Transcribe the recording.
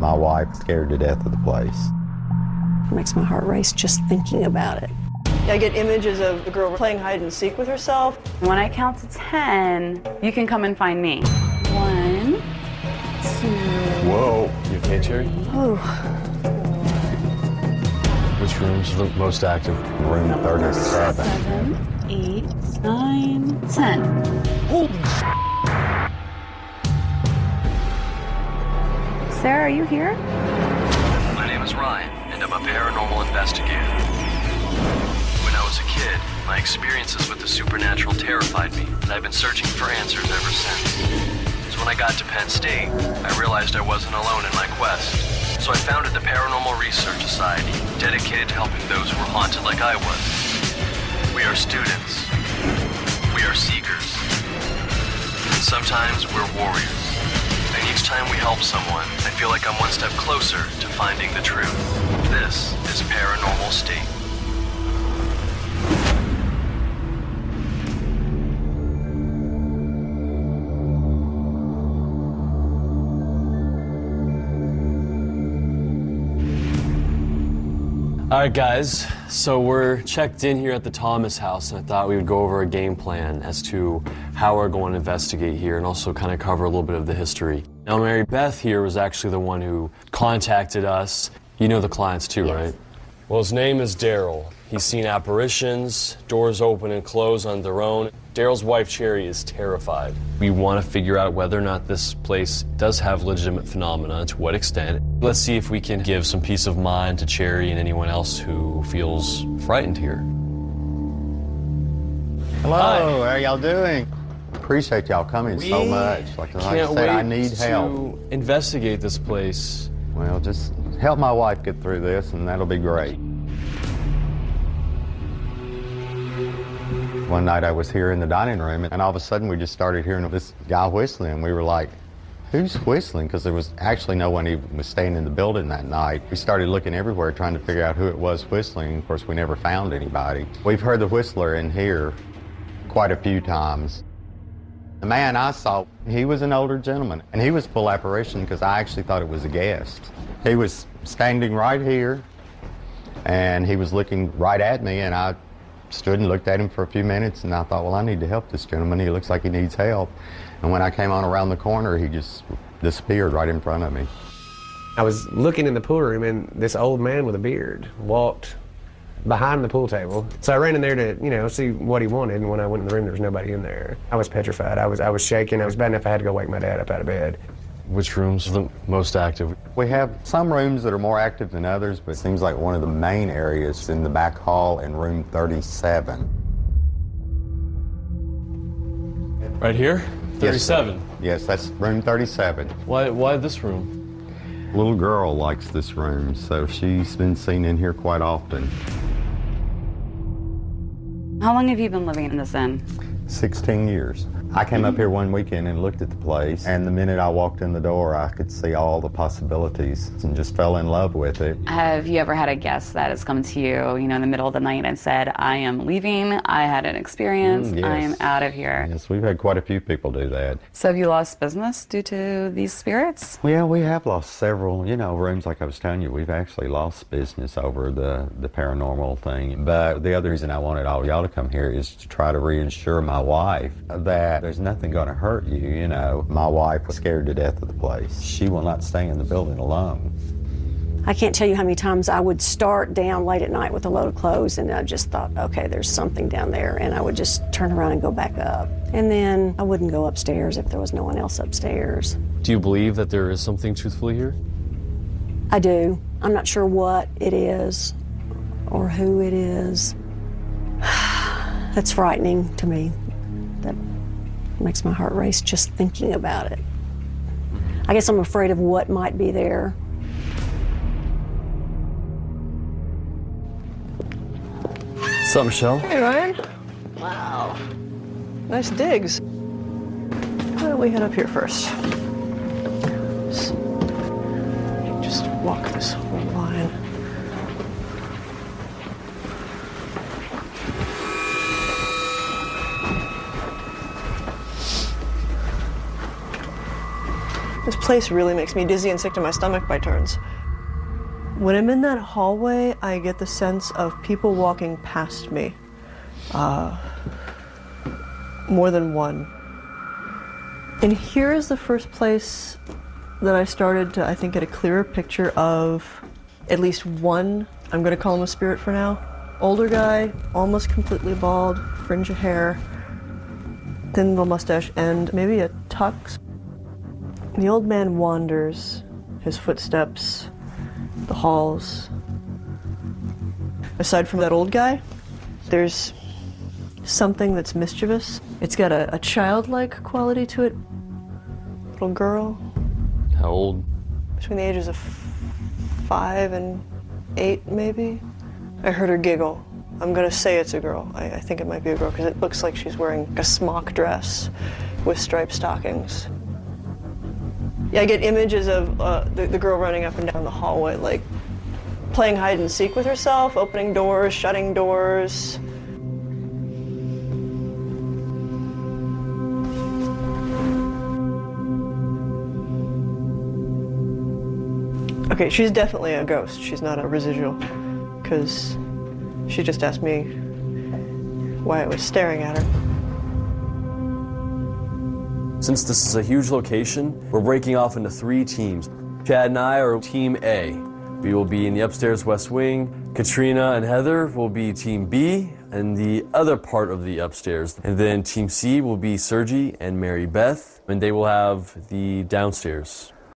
My wife scared to death of the place. It makes my heart race just thinking about it. I get images of the girl playing hide and seek with herself. When I count to 10, you can come and find me. 1, 2. Whoa. You okay, Cherry? Oh. Which room's the most active? Room 37. 7, 8, 9, 10. Holy Sarah, are you here? My name is Ryan, and I'm a paranormal investigator. When I was a kid, my experiences with the supernatural terrified me, and I've been searching for answers ever since. So when I got to Penn State, I realized I wasn't alone in my quest. So I founded the Paranormal Research Society, dedicated to helping those who were haunted like I was. We are students. We are seekers. And sometimes we're warriors. And each time we help someone, I feel like I'm one step closer to finding the truth. This is Paranormal State. All right, guys, so we're checked in here at the Thomas house, and I thought we would go over a game plan as to how we're going to investigate here and also kind of cover a little bit of the history. Now, Mary Beth here was actually the one who contacted us. You know the clients too, Yes. right? Well, his name is Daryl. He's seen apparitions, doors open and close on their own. Daryl's wife, Cherry, is terrified. We want to figure out whether or not this place does have legitimate phenomena, to what extent. Let's see if we can give some peace of mind to Cherry and anyone else who feels frightened here. Hello, Hi. how are y'all doing? Appreciate y'all coming so much. Like I Can't said, wait I need help. to investigate this place. Well, just help my wife get through this, and that'll be great. One night I was here in the dining room, and all of a sudden we just started hearing this guy whistling, and we were like, who's whistling? Because there was actually no one even was staying in the building that night. We started looking everywhere trying to figure out who it was whistling. Of course, we never found anybody. We've heard the whistler in here quite a few times. The man I saw, he was an older gentleman, and he was full apparition because I actually thought it was a guest. He was standing right here, and he was looking right at me, and I stood and looked at him for a few minutes, and I thought, well, I need to help this gentleman. He looks like he needs help. And when I came on around the corner, he just disappeared right in front of me. I was looking in the pool room, and this old man with a beard walked behind the pool table. So I ran in there to, see what he wanted, and when I went in the room, there was nobody in there. I was petrified. I was shaking. I was bad enough I had to go wake my dad up out of bed. Which room's the most active? We have some rooms that are more active than others, but it seems like one of the main areas is in the back hall in room 37. Right here? 37? Yes, that's room 37. Why this room? Little girl likes this room, so she's been seen in here quite often. How long have you been living in this inn? 16 years. I came up here one weekend and looked at the place, and the minute I walked in the door, I could see all the possibilities and just fell in love with it. Have you ever had a guest that has come to you, in the middle of the night and said, I am leaving, I had an experience, Yes. I am out of here? Yes, we've had quite a few people do that. So have you lost business due to these spirits? Well, we have lost several, rooms like I was telling you. We've actually lost business over the paranormal thing. But the other reason I wanted all y'all to come here is to try to reassure my wife that there's nothing going to hurt you, My wife was scared to death of the place. She will not stay in the building alone. I can't tell you how many times I would start down late at night with a load of clothes, and I just thought, okay, there's something down there, and I would just turn around and go back up. And then I wouldn't go upstairs if there was no one else upstairs. Do you believe that there is something truthfully here? I do. I'm not sure what it is or who it is. That's frightening to me. That makes my heart race just thinking about it. I guess I'm afraid of what might be there. What's up, Michelle? Hey, Ryan. Wow. Nice digs. How do we head up here first? Just walk this whole line. This place really makes me dizzy and sick to my stomach by turns. When I'm in that hallway, I get the sense of people walking past me. More than one. And here is the first place that I started to, I think, get a clearer picture of at least one, I'm going to call him a spirit for now, older guy, almost completely bald, fringe of hair, thin little mustache, and maybe a tux. The old man wanders, his footsteps, the halls. Aside from that old guy, there's something that's mischievous. It's got a childlike quality to it. Little girl. How old? Between the ages of 5 and 8, maybe. I heard her giggle. I'm gonna say it's a girl. I think it might be a girl because it looks like she's wearing a smock dress with striped stockings. Yeah, I get images of the girl running up and down the hallway, like playing hide and seek with herself, opening doors, shutting doors. Okay, she's definitely a ghost. She's not a residual, because she just asked me why I was staring at her. Since this is a huge location, we're breaking off into 3 teams. Chad and I are Team A. We will be in the upstairs west wing. Katrina and Heather will be Team B and the other part of the upstairs. And then Team C will be Sergi and Mary Beth, and they will have the downstairs.